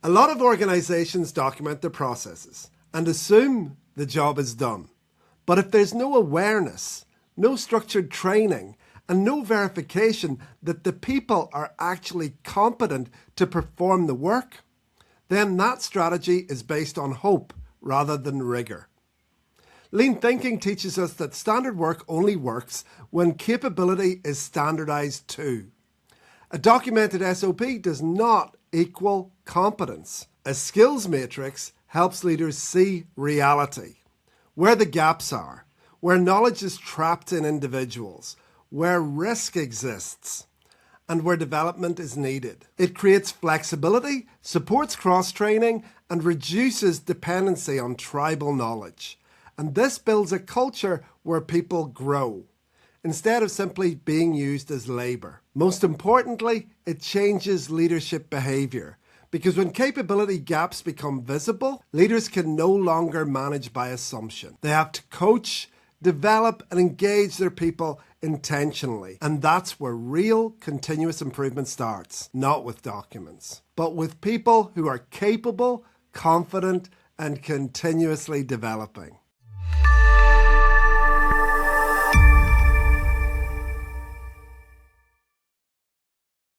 A lot of organizations document their processes and assume the job is done. But if there's no awareness, no structured training, and no verification that the people are actually competent to perform the work, then that strategy is based on hope rather than rigor. Lean thinking teaches us that standard work only works when capability is standardized too. A documented SOP does not equal competence. A skills matrix helps leaders see reality, where the gaps are, where knowledge is trapped in individuals, where risk exists, and where development is needed. It creates flexibility, supports cross-training, and reduces dependency on tribal knowledge. And this builds a culture where people grow, instead of simply being used as labour. Most importantly, it changes leadership behaviour, because when capability gaps become visible, leaders can no longer manage by assumption. They have to coach, develop, and engage their people intentionally. And that's where real continuous improvement starts, not with documents, but with people who are capable, confident, and continuously developing.